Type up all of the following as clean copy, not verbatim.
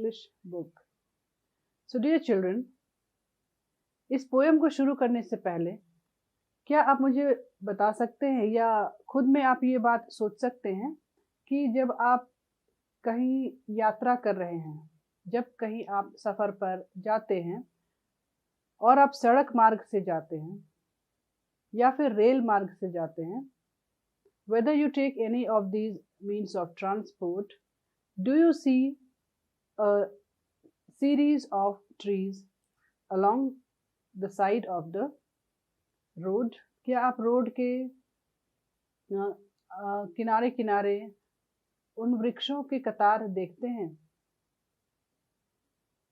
English book. So dear children, इस poem को शुरू करने से पहले क्या आप मुझे बता सकते हैं या खुद में आप ये बात सोच सकते हैं कि जब आप कहीं यात्रा कर रहे हैं, जब कहीं आप सफ़र पर जाते हैं और आप सड़क मार्ग से जाते हैं या फिर रेल मार्ग से जाते हैं, whether you take any of these means of transport, do you see a series of trees along the side of the road? क्या आप रोड के किनारे किनारे उन वृक्षों की कतार देखते हैं?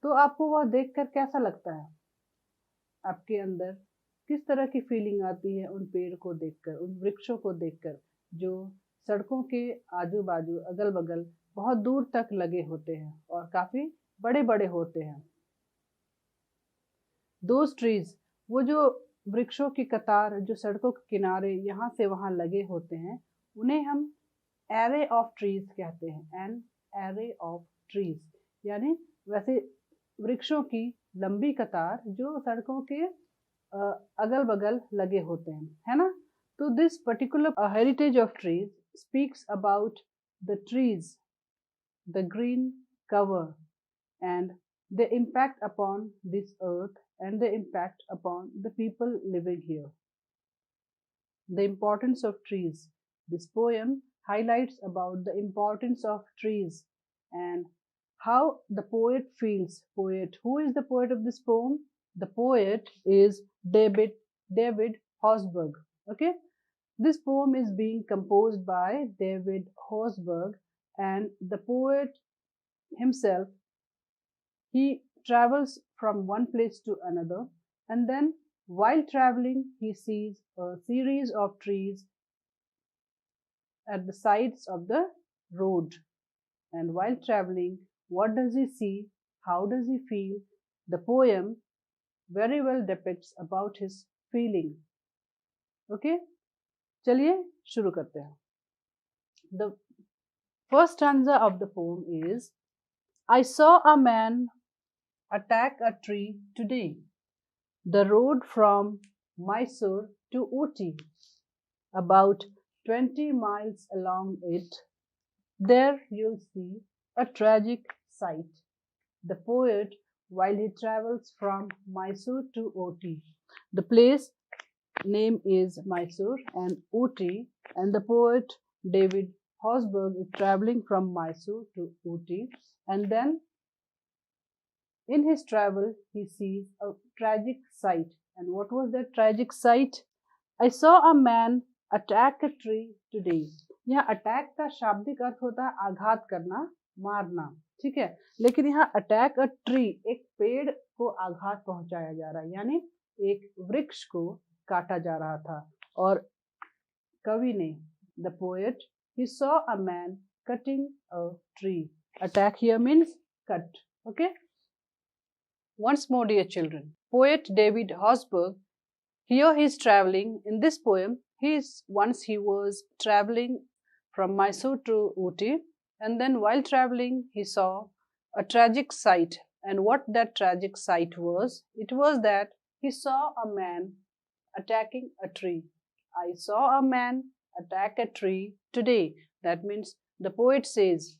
तो आपको वह देखकर कैसा लगता है? आपके अंदर किस तरह की फीलिंग आती है उन पेड़ को देखकर, उन वृक्षों को देखकर जो सड़कों के आजू बाजू अगल बगल बहुत दूर तक लगे होते हैं और काफी बड़े बड़े होते हैं? दोज ट्रीज, वो जो वृक्षों की कतार जो सड़कों के किनारे यहाँ से वहाँ लगे होते हैं, उन्हें हम एरे ऑफ ट्रीज कहते हैं। एन एरे ऑफ ट्रीज यानी वैसे वृक्षों की लंबी कतार जो सड़कों के अगल बगल लगे होते हैं, है ना? तो this particular heritage of trees speaks about the trees, the green cover and the impact upon this earth and the impact upon the people living here. The importance of trees. This poem highlights about the importance of trees and how the poet feels. Poet. Who is the poet of this poem? The poet is David Horsburgh. Okay. This poem is being composed by David Horsburgh, and the poet himself, he travels from one place to another, and then while traveling he sees a series of trees at the sides of the road. And while traveling, what does he see? How does he feel? The poem very well depicts about his feeling. Okay, चलिए शुरू करते हैं. The first stanza of the poem is, I saw a man attack a tree today. The road from Mysore to Ooty, about 20 miles along it. There you'll see a tragic sight. The poet, while he travels from Mysore to Ooty, the place name is Mysore and Ooty, and the poet David Horsburgh is traveling from Mysore to Ooty, and then in his travel, he sees a tragic sight. And what was that tragic sight? I saw a man attack a tree today. यहाँ attack का शाब्दिक अर्थ होता है आघात करना, मारना, ठीक है? लेकिन यहाँ अटैक अ ट्री, एक पेड़ को आघात पहुंचाया जा रहा है, यानी एक वृक्ष को काटा जा रहा था। और कवि ने, the poet, he saw a man cutting a tree. Attack here means cut. Okay. Once more, dear children, poet David Horsburgh, here he is traveling. In this poem, once he was traveling from Mysore to Ooty, and then while traveling, he saw a tragic sight. And what that tragic sight was? It was that he saw a man attacking a tree. I saw a man attack a tree today. That means the poet says,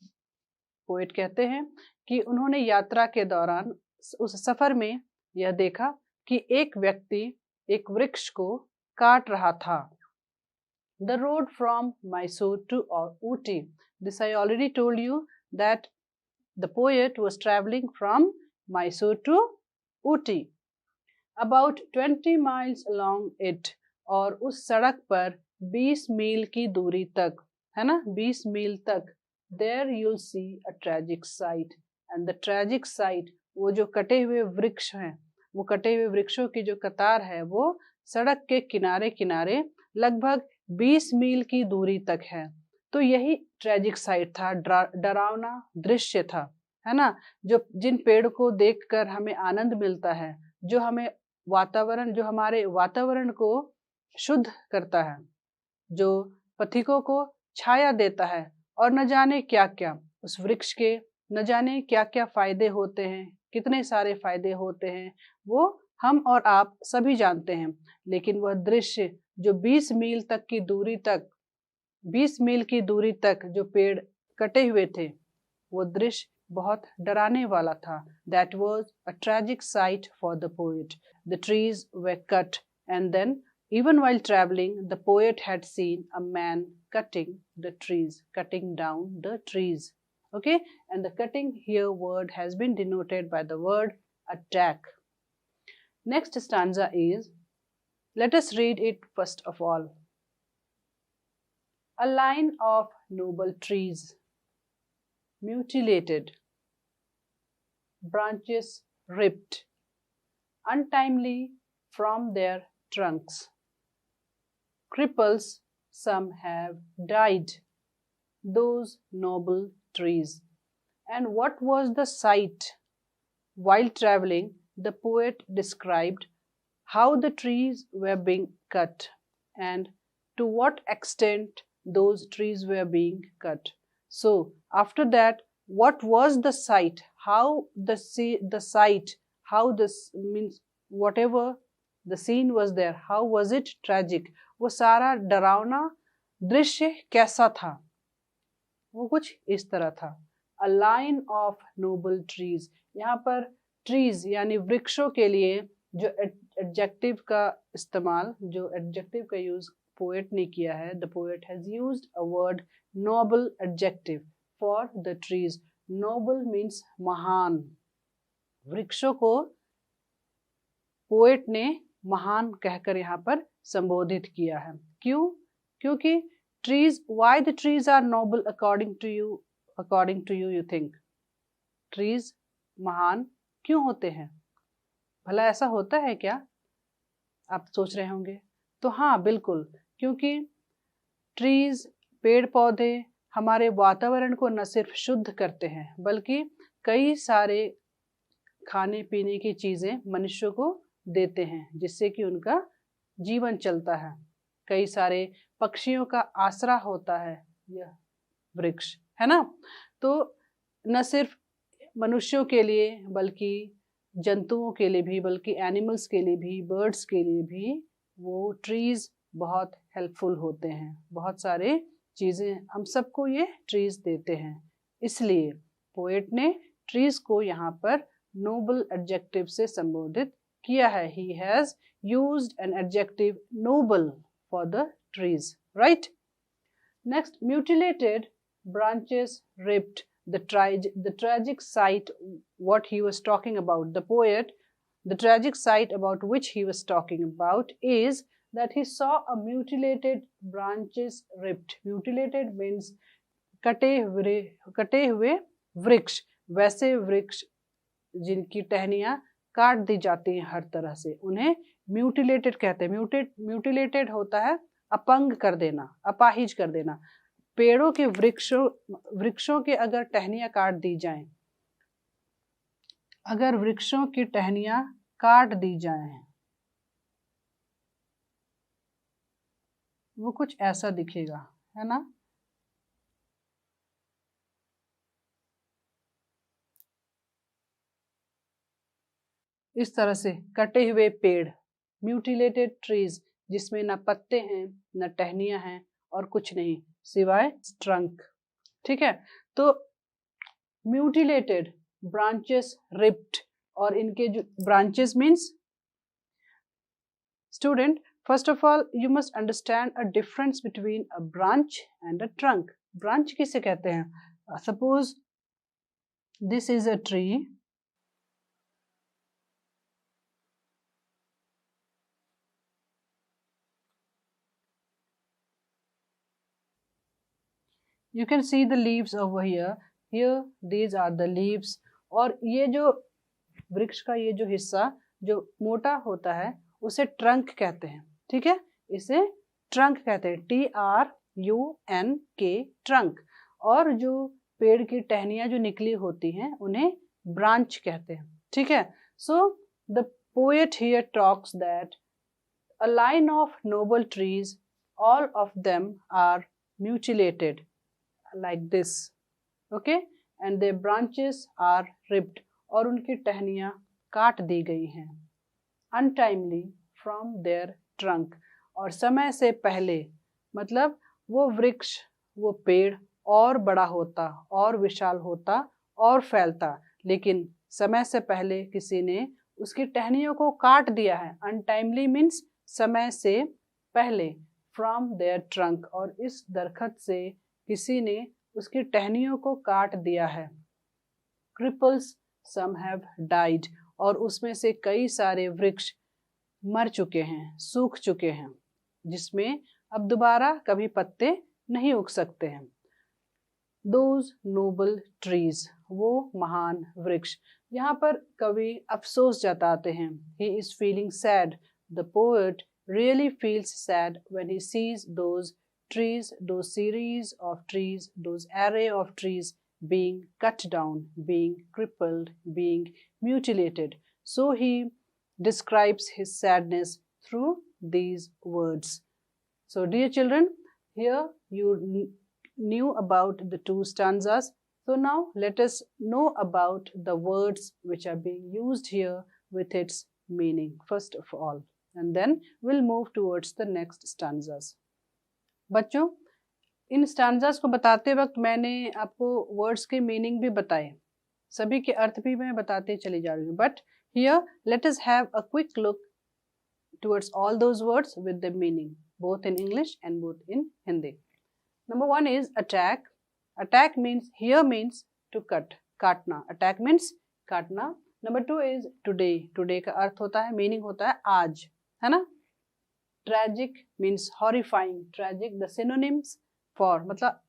poet कहते हैं कि उन्होंने यात्रा के दौरान उस सफर में यह देखा कि एक व्यक्ति एक वृक्ष को काट रहा था. The road from Mysore to Ooty. This I already told you that the poet was traveling from Mysore to Ooty. About 20 miles along it. और उस सड़क पर 20 मील की दूरी तक, है ना, 20 मील तक. There you'll see a tragic sight. And the tragic sight, वो जो कटे हुए वृक्ष हैं, वो कटे हुए वृक्षों की जो कतार है वो सड़क के किनारे किनारे लगभग 20 मील की दूरी तक है. तो यही ट्रेजिक साइट था, डरावना दृश्य था, है ना? जो जिन पेड़ को देखकर हमें आनंद मिलता है, जो हमें वातावरण, जो हमारे वातावरण को शुद्ध करता है, जो पथिकों को छाया देता है और न जाने क्या क्या, उस वृक्ष के न जाने क्या क्या फायदे होते हैं, कितने सारे फायदे होते हैं, वो हम और आप सभी जानते हैं। लेकिन वह दृश्य जो 20 मील की दूरी तक जो पेड़ कटे हुए थे, वो दृश्य बहुत डराने वाला था। That was a tragic sight for the poet. The trees were cut, and then, even while traveling, the poet had seen a man cutting down the trees. Okay, and the cutting here word has been denoted by the word attack. Next stanza is, let us read it first of all. A line of noble trees, mutilated, branches ripped untimely from their trunks. Cripples, some have died, those noble trees. And what was the sight? While traveling, the poet described how the trees were being cut and to what extent those trees were being cut. So, after that, what was the sight? How the sight, how this means whatever the scene was there, how was it tragic? वो सारा डरावना दृश्य कैसा था? वो कुछ इस तरह था। A line of noble trees. यहाँ पर trees यानी वृक्षों के लिए जो एडजेक्टिव का इस्तेमाल, जो एडजेक्टिव का यूज पोएट ने किया है, the poet has used a word noble adjective for the trees. Noble means महान। वृक्षों को पोएट ने महान कहकर यहाँ पर संबोधित किया है। क्यों? क्योंकि trees, why the trees are noble according to you, you think? Trees महान क्यों होते हैं? भला ऐसा होता है क्या? आप सोच रहे होंगे। तो हाँ, बिल्कुल, क्योंकि ट्रीज, पेड़ पौधे हमारे वातावरण को न सिर्फ शुद्ध करते हैं, बल्कि कई सारे खाने पीने की चीजें मनुष्य को देते हैं, जिससे कि उनका जीवन चलता है। कई सारे पक्षियों का आसरा होता है यह वृक्ष, है ना? तो न सिर्फ मनुष्यों के लिए, बल्कि जंतुओं के लिए भी, बल्कि एनिमल्स के लिए भी, बर्ड्स के लिए भी वो ट्रीज बहुत हेल्पफुल होते हैं। बहुत सारे चीजें हम सबको ये ट्रीज देते हैं। इसलिए पोएट ने ट्रीज को यहाँ पर नोबल एडजेक्टिव से संबोधित किया है। He has used an adjective noble for the trees, right? Next, mutilated, branches ripped, the tragic sight, what he was talking about, the poet, the tragic sight about which he was talking about is that he saw a mutilated branches ripped. Mutilated means कटे हुए वृक्ष, वैसे वृक्ष जिनकी टहनियां काट दी जाती हैं हर तरह से, उन्हें म्यूटिलेटेड कहते हैं। म्यूटिलेटेड होता है अपंग कर देना, अपाहिज कर देना। पेड़ों के वृक्षों के अगर टहनियां काट दी जाएं, अगर वृक्षों की टहनियां काट दी जाएं, वो कुछ ऐसा दिखेगा, है ना? इस तरह से कटे हुए पेड़, म्यूटिलेटेड ट्रीज, जिसमें न पत्ते हैं, न टहनियां हैं और कुछ नहीं सिवाय ट्रंक। ठीक है, तो म्यूटिलेटेड, ब्रांचेस रिप्ड, और इनके जो branches means, student, first of all you must understand a difference between a branch and a trunk. Branch किसे कहते हैं? Suppose this is a tree, you can see the leaves over here these are the leaves, और ये जो वृक्ष का ये जो हिस्सा जो मोटा होता है उसे ट्रंक कहते हैं। ठीक है, इसे ट्रंक कहते हैं, TRUNK, ट्रंक। और जो पेड़ की टहनियां जो निकली होती हैं उन्हें ब्रांच कहते हैं। ठीक है, so the poet here talks that a line of noble trees, all of them are mutilated like this, okay, and their branches are ripped, और उनकी टहनियाँ काट दी गई हैं। Untimely from their trunk, और समय से पहले मतलब वो वृक्ष, वो पेड़ और बड़ा होता और विशाल होता और फैलता, लेकिन समय से पहले किसी ने उसकी टहनियों को काट दिया है। Untimely means समय से पहले, from their trunk, और इस दरखत से किसी ने उसकी टहनियों को काट दिया है। Cripples some have died, और उसमें से कई सारे वृक्ष मर चुके हैं, सूख चुके हैं, जिसमें अब दोबारा कभी पत्ते नहीं उग सकते हैं। Those noble trees, वो महान वृक्ष। यहाँ पर कवि अफसोस जताते हैं। He is feeling sad. The poet really feels sad when he sees those trees, those series of trees, those array of trees being cut down, being crippled, being mutilated. So he describes his sadness through these words. So dear children, here you knew about the two stanzas. So now let us know about the words which are being used here with its meaning first of all, and then we'll move towards the next stanzas. बच्चों, इन stanzas को बताते वक्त मैंने आपको words के meaning भी बताए, सभी के अर्थ भी मैं बताते चली जा रही हूँ, but here let us have a quick look towards all those words with the meaning, both in English and both in Hindi. Number one is attack. Attack means, here means to cut, काटना. Attack means काटना. Number two is today. Today का अर्थ होता है, meaning होता है आज, है ना. Tragic means horrifying. Tragic the synonyms for, मतलब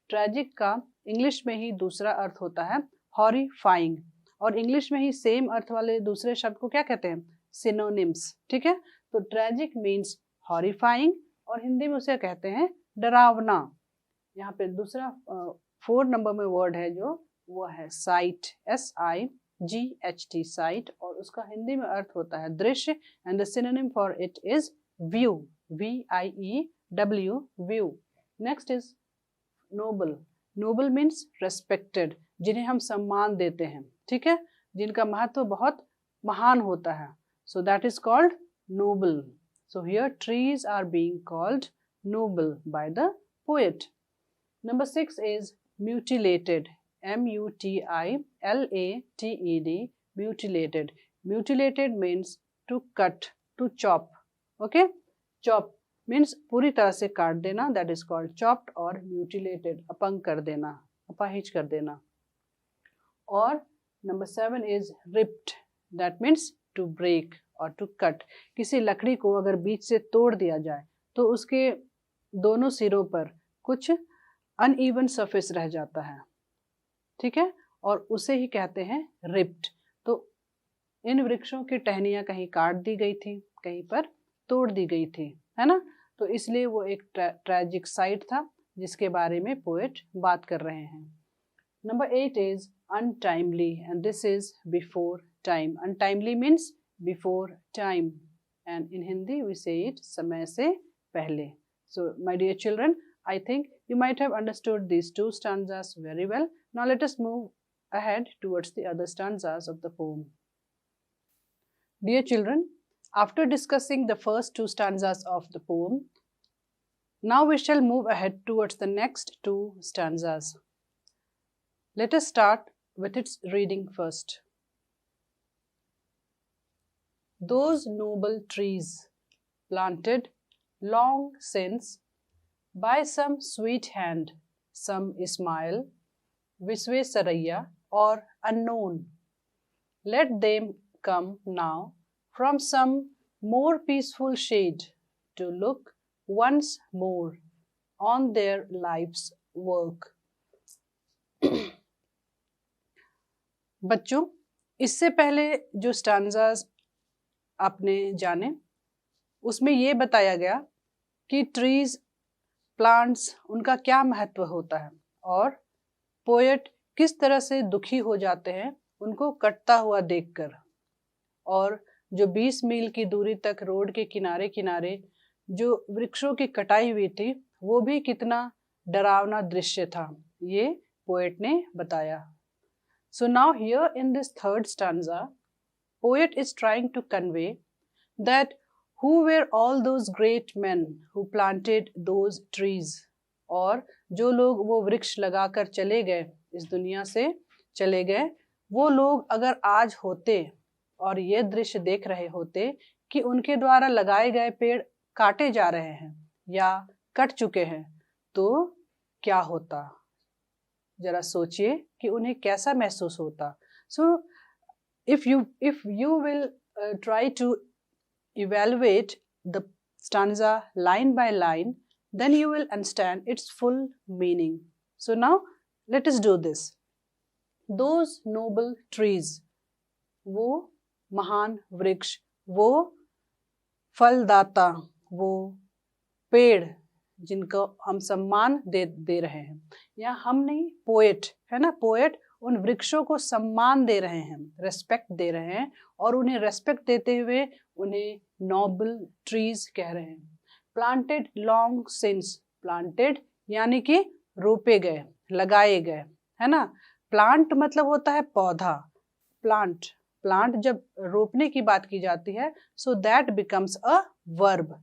tragic का इंग्लिश में ही दूसरा अर्थ होता है horrifying, और इंग्लिश में ही सेम अर्थ वाले दूसरे शब्द को क्या कहते हैं, सिनोनिम्स. ठीक है, तो ट्रेजिक मीन्स हॉरिफाइंग और हिंदी में उसे कहते हैं डरावना. यहाँ पे दूसरा 4 नंबर में वर्ड है जो वो है साइट, SIGHT, साइट, और उसका हिंदी में अर्थ होता है दृश्य, and the synonym for it is view, VIEW, view. Next is noble. Noble means respected, जिन्हें हम सम्मान देते हैं, ठीक है, जिनका महत्व बहुत महान होता है. So that is called noble. So here trees are being called noble by the poet. Number 6 is mutilated. MUTILATED. Mutilated. Mutilated means to cut, to chop. Okay? Chop means पूरी तरह से काट देना. That is called chopped or mutilated. अपंग कर देना, अपाहिज कर देना. और number 7 is ripped. That means to break और to cut. किसी लकड़ी को अगर बीच से तोड़ दिया जाए तो उसके दोनों सिरों पर कुछ अनइवन सरफेस रह जाता है, ठीक है, और उसे ही कहते हैं रिप्ड. तो इन वृक्षों की टहनियाँ कहीं काट दी गई थी, कहीं पर तोड़ दी गई थी, है ना. तो इसलिए वो एक ट्रेजिक साइट था जिसके बारे में पोएट बात कर रहे हैं. Number 8 is untimely, and this is before time. Untimely means before time, and in Hindi we say it समय से पहले. So my dear children, I think you might have understood these two stanzas very well. Now let us move ahead towards the other stanzas of the poem. Dear children, after discussing the first two stanzas of the poem, now we shall move ahead towards the next two stanzas. Let us start with its reading first. Those noble trees, planted long since by some sweet hand, some Ismail, Visvesaraya, or unknown, let them come now from some more peaceful shade to look once more on their life's work. बच्चों, इससे पहले जो स्टांजास आपने जाने उसमें ये बताया गया कि ट्रीज, प्लांट्स, उनका क्या महत्व होता है और पोएट किस तरह से दुखी हो जाते हैं उनको कटता हुआ देखकर, और जो 20 मील की दूरी तक रोड के किनारे किनारे जो वृक्षों की कटाई हुई थी वो भी कितना डरावना दृश्य था, ये पोएट ने बताया. So now here in this third stanza, poet is trying to convey that who were all those great men who planted those trees. और जो लोग वो वृक्ष लगाकर चले गए, इस दुनिया से चले गए, वो लोग अगर आज होते और ये दृश्य देख रहे होते कि उनके द्वारा लगाए गए पेड़ काटे जा रहे हैं या कट चुके हैं, तो क्या होता. जरा सोचिए कि उन्हें कैसा महसूस होता. सो if you will try to evaluate the stanza line by line, then you will understand its full meaning. So now let us do this. Those noble trees, वो महान वृक्ष, वो फलदाता, वो पेड़ जिनको हम सम्मान दे रहे हैं, या हम नहीं, पोएट है ना, पोएट उन वृक्षों को सम्मान दे रहे हैं, रेस्पेक्ट दे रहे हैं, और उन्हें रेस्पेक्ट देते हुए उन्हें नोबल ट्रीज कह रहे हैं. प्लांटेड लॉन्ग सिंस, प्लांटेड यानी कि रोपे गए, लगाए गए, है ना. प्लांट मतलब होता है पौधा. प्लांट जब रोपने की बात की जाती है, so that becomes a verb.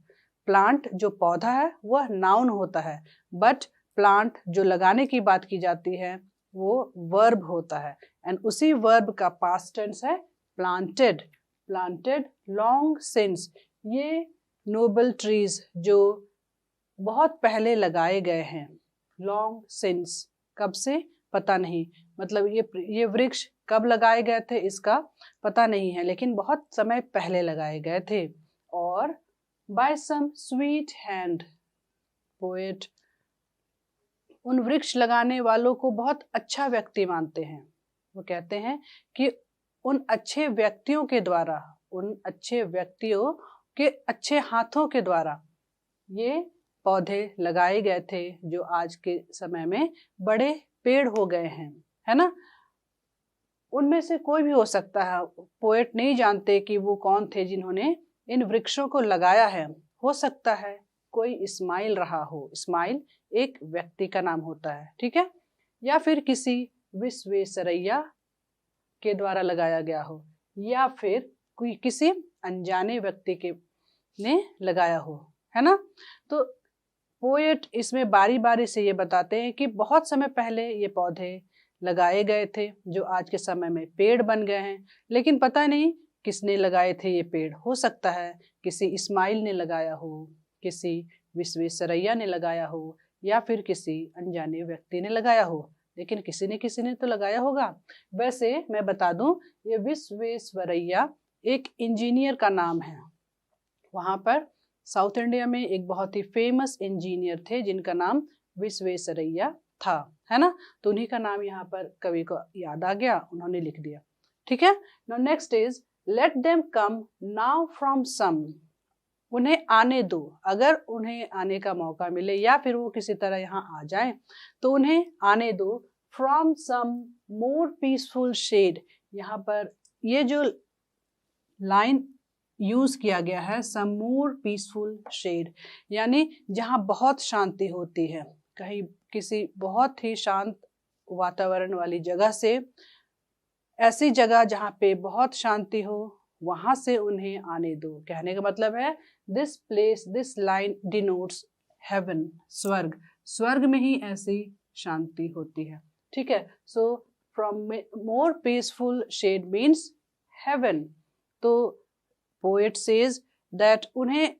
Plant जो पौधा है वह नाउन होता है, बट प्लांट जो लगाने की बात की जाती है वो वर्ब होता है. एंड उसी वर्ब का पास्ट टेंस है प्लांटेड. प्लांटेड लॉन्ग सिंस, ये नोबल ट्रीज जो बहुत पहले लगाए गए हैं. लॉन्ग सिंस, कब से पता नहीं, मतलब ये वृक्ष कब लगाए गए थे इसका पता नहीं है, लेकिन बहुत समय पहले लगाए गए थे. और by some sweet hand, poet उन वृक्ष लगाने वालों को बहुत अच्छा व्यक्ति मानते हैं. वो कहते हैं कि उन अच्छे व्यक्तियों के द्वारा, उन अच्छे व्यक्तियों के अच्छे हाथों के द्वारा ये पौधे लगाए गए थे जो आज के समय में बड़े पेड़ हो गए हैं, है ना. उनमें से कोई भी हो सकता है, पोएट नहीं जानते कि वो कौन थे जिन्होंने इन वृक्षों को लगाया है. हो सकता है कोई इस्माइल रहा हो. इस्माइल एक व्यक्ति का नाम होता है, ठीक है, या फिर किसी विश्वेश्वरैया के द्वारा लगाया गया हो, या फिर कोई किसी अनजाने व्यक्ति के ने लगाया हो, है ना. तो पोएट इसमें बारी बारी से ये बताते हैं कि बहुत समय पहले ये पौधे लगाए गए थे जो आज के समय में पेड़ बन गए हैं, लेकिन पता नहीं किसने लगाए थे ये पेड़. हो सकता है किसी इस्माइल ने लगाया हो, किसी विश्वेश्वरैया ने लगाया हो, या फिर किसी अनजाने व्यक्ति ने लगाया हो, लेकिन किसी ने तो लगाया होगा. वैसे मैं बता दूं, ये विश्वेश्वरैया एक इंजीनियर का नाम है. वहां पर साउथ इंडिया में एक बहुत ही फेमस इंजीनियर थे जिनका नाम विश्वेश्वरैया था, है ना. तो उन्हीं का नाम यहाँ पर कवि को याद आ गया, उन्होंने लिख दिया, ठीक है. Now next is let them come now from some, उन्हें आने दो. अगर उन्हें आने का मौका मिले या फिर वो किसी तरह यहाँ आ जाए तो उन्हें आने दो. from some more peaceful shade, यहाँ पर ये जो लाइन यूज किया गया है, some more peaceful shade, यानी जहाँ बहुत शांति होती है, कहीं किसी बहुत ही शांत वातावरण वाली जगह से ऐसी जगह जहाँ पे बहुत शांति हो, वहां से उन्हें आने दो. कहने का मतलब है this place, this line denotes heaven, स्वर्ग. स्वर्ग में ही ऐसी शांति होती है, ठीक है. So from more peaceful shade means heaven. तो पोएट सेज दैट उन्हें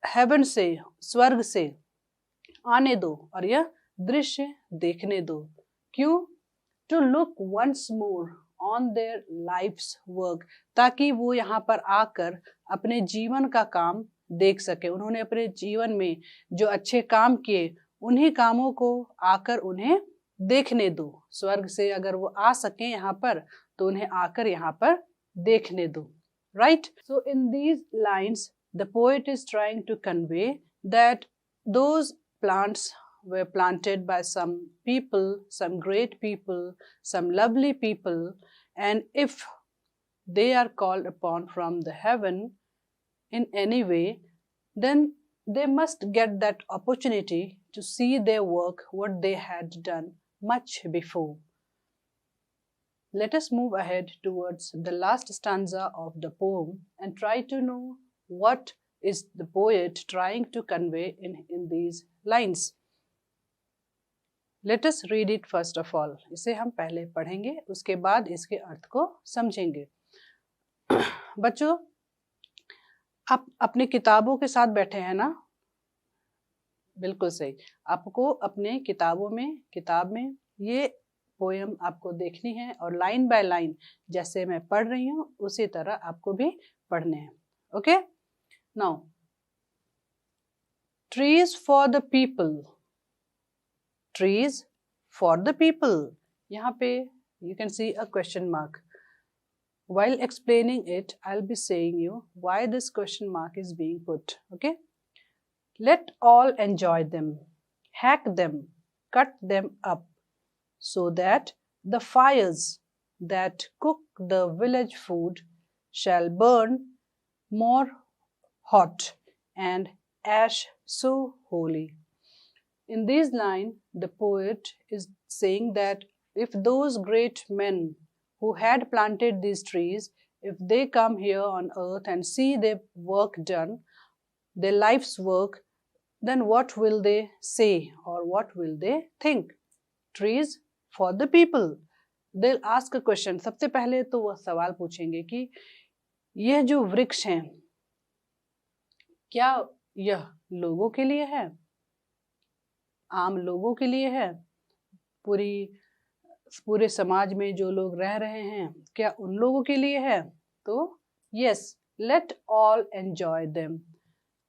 हेवन से, स्वर्ग से आने दो और यह दृश्य देखने दो. क्यों? To look once more on their life's work, ताकि वो यहाँ पर आकर अपने जीवन का काम देख सके. उन्होंने अपने जीवन में जो अच्छे काम किए उन्हीं कामों को आकर उन्हें देखने दो. स्वर्ग से अगर वो आ सके यहाँ पर तो उन्हें आकर यहाँ पर देखने दो. Right. So in these lines the poet is trying to convey that those plants were planted by some people, some great people, some lovely people, and if they are called upon from the heaven in any way, then they must get that opportunity to see their work, what they had done. much before. Let us move ahead towards the last stanza of the poem and try to know what is the poet trying to convey in these lines. Let us read it first of all. इसे हम पहले पढ़ेंगे, उसके बाद इसके अर्थ को समझेंगे. बच्चों, आप अपनी किताबों के साथ बैठे हैं ना? बिल्कुल सही. आपको अपने किताब में ये पोएम आपको देखनी है और लाइन बाय लाइन जैसे मैं पढ़ रही हूँ उसी तरह आपको भी पढ़ने हैं. Okay? Now, trees for the people. Trees for the people. यहाँ पे you can see a question mark. While explaining it, I'll be saying you why this question mark is being put. Okay? Let all enjoy them, hack them, cut them up, so that the fires that cook the village food shall burn more hot and ash so holy. In this line, the poet is saying that if those great men who had planted these trees, if they come here on earth and see their work done, their life's work, then what will they say or what will they think? Trees for the people. They'll ask a question. सबसे पहले तो वह सवाल पूछेंगे कि यह जो वृक्ष हैं, क्या यह लोगों के लिए है? आम लोगों के लिए है? पूरे समाज में जो लोग रह रहे हैं, क्या उन लोगों के लिए है? तो yes, let all enjoy them.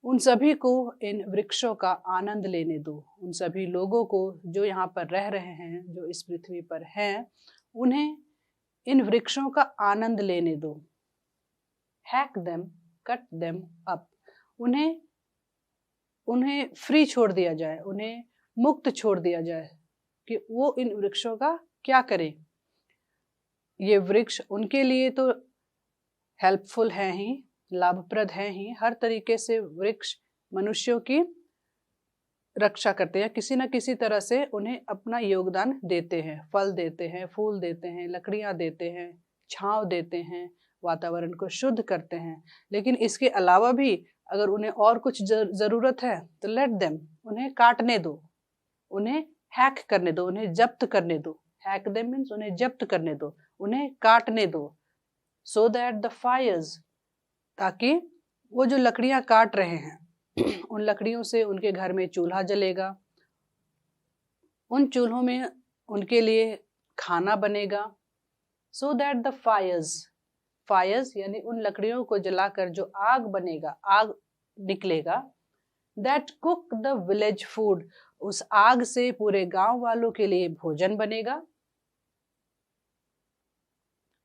उन सभी को इन वृक्षों का आनंद लेने दो. उन सभी लोगों को जो यहाँ पर रह रहे हैं, जो इस पृथ्वी पर हैं, उन्हें इन वृक्षों का आनंद लेने दो. Hack them, cut them up. उन्हें फ्री छोड़ दिया जाए, उन्हें मुक्त छोड़ दिया जाए कि वो इन वृक्षों का क्या करें. ये वृक्ष उनके लिए तो हेल्पफुल हैं ही, लाभप्रद हैं ही. हर तरीके से वृक्ष मनुष्यों की रक्षा करते हैं, किसी न किसी तरह से उन्हें अपना योगदान देते हैं. फल देते हैं, फूल देते हैं, लकड़ियां देते हैं, छांव देते हैं, वातावरण को शुद्ध करते हैं. लेकिन इसके अलावा भी अगर उन्हें और कुछ जरूरत है तो लेट देम, उन्हें काटने दो, उन्हें हैक करने दो, उन्हें जब्त करने दो. हैक देम मीन्स उन्हें जब्त करने दो, उन्हें काटने दो. सो दैट द फायर्स, ताकि वो जो लकड़ियां काट रहे हैं उन लकड़ियों से उनके घर में चूल्हा जलेगा, उन चूल्हों में उनके लिए खाना बनेगा. सो दैट द फायर्स यानी उन लकड़ियों को जलाकर जो आग बनेगा, आग निकलेगा, that cook the village food, उस आग से पूरे गांव वालों के लिए भोजन बनेगा.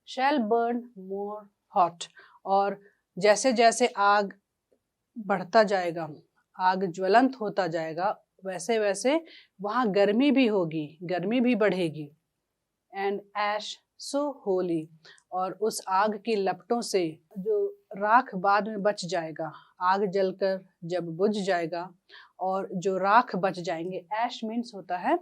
शैल बर्न मोर हॉट, और जैसे जैसे आग बढ़ता जाएगा, आग ज्वलंत होता जाएगा, वैसे वैसे वहां गर्मी भी होगी, गर्मी भी बढ़ेगी. एंड ऐश सो होली, और उस आग की लपटों से जो राख बाद में बच जाएगा, आग जलकर जब बुझ जाएगा और जो राख बच जाएंगे, ऐश मीन्स होता है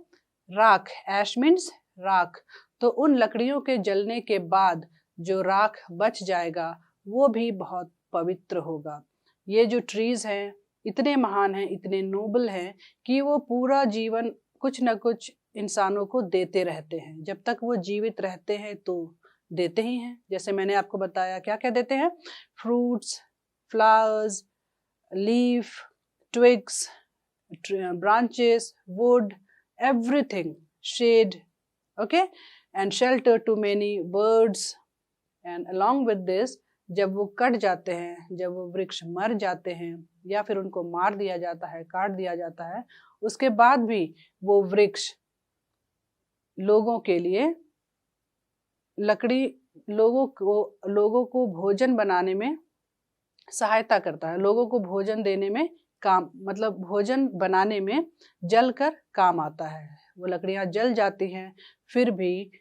राख, ऐश मीन्स राख, तो उन लकड़ियों के जलने के बाद जो राख बच जाएगा वो भी बहुत पवित्र होगा. ये जो ट्रीज हैं इतने महान हैं, इतने नोबल हैं कि वो पूरा जीवन कुछ न कुछ इंसानों को देते रहते हैं. जब तक वो जीवित रहते हैं तो देते ही हैं. जैसे मैंने आपको बताया क्या क्या देते हैं, fruits, flowers, leaf, twigs, branches, wood, everything, shade, okay, and shelter to many birds. And along with this, जब वो कट जाते हैं, जब वो वृक्ष मर जाते हैं या फिर उनको मार दिया जाता है, काट दिया जाता है, उसके बाद भी वो वृक्ष लोगों के लिए लकड़ी, लोगों को भोजन बनाने में सहायता करता है, लोगों को भोजन देने में काम, मतलब भोजन बनाने में जल कर काम आता है. वो लकड़ियां जल जाती हैं फिर भी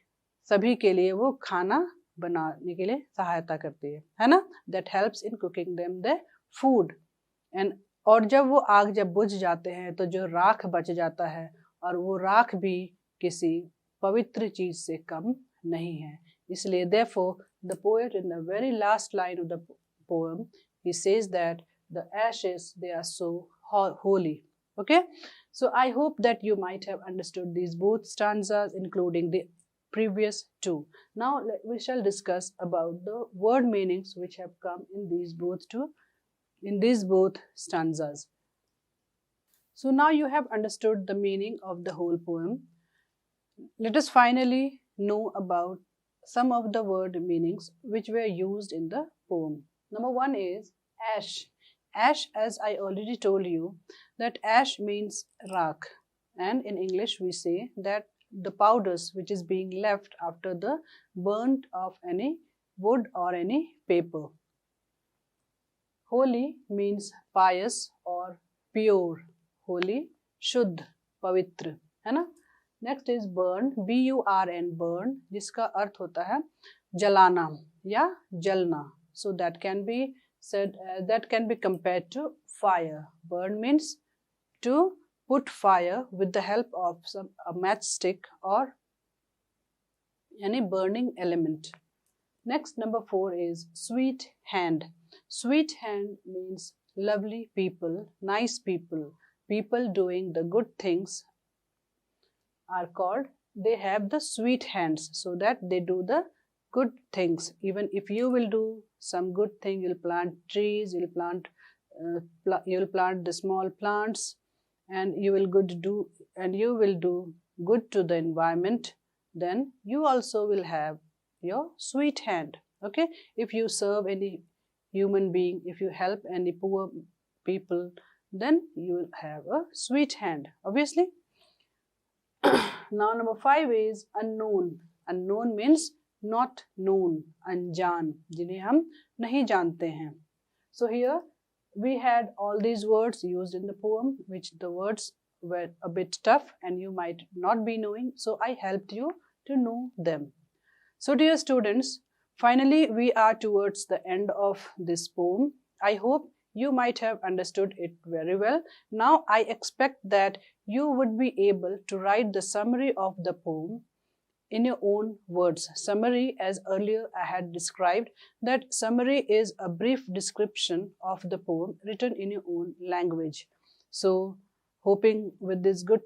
सभी के लिए वो खाना बनाने के लिए सहायता करती है ना. That helps in cooking them the food. And और जब वो आग जब बुझ जाते हैं तो जो राख बच जाता है और वो राख भी किसी पवित्र चीज से कम नहीं है। इसलिए therefore the poet in the very last line of the poem he says that the ashes they are so holy. Okay, so I hope that you might have understood these both stanzas including the previous two. Now we shall discuss about the word meanings which have come in these both stanzas. So now you have understood the meaning of the whole poem. Let us finally know about some of the word meanings which were used in the poem. Number one is ash. Ash, as I already told you, that ash means rakh, and in English we say that the powders which is being left after the burnt of any wood or any paper. Holy means pious or pure. Holy, शुद्ध, पवित्र, है ना? Next is burn, BURN, burn, जिसका अर्थ होता है जलाना या जलना. So that can be said that can be compared to fire. Burn means to put fire with the help of a matchstick or any burning element. Next, number 4 is sweet hand. Sweet hand means lovely people, nice people, people doing the good things are called, they have the sweet hands, so that they do the good things. Even if you will do some good thing, you'll plant trees, you'll plant the small plants, and you will do good to the environment, then you also will have your sweet hand. Okay, if you serve any human being, if you help any poor people, then you will have a sweet hand, obviously. Now number 5 is unknown. Unknown means not known, अनजान, जिन्हें हम नहीं जानते हैं. So here we had all these words used in the poem, which the words were a bit tough and you might not be knowing, so I helped you to know them. So dear students, finally we are towards the end of this poem. I hope you might have understood it very well. Now I expect that you would be able to write the summary of the poem in your own words. Summary, as earlier I had described, that summary is a brief description of the poem written in your own language. So hoping with this good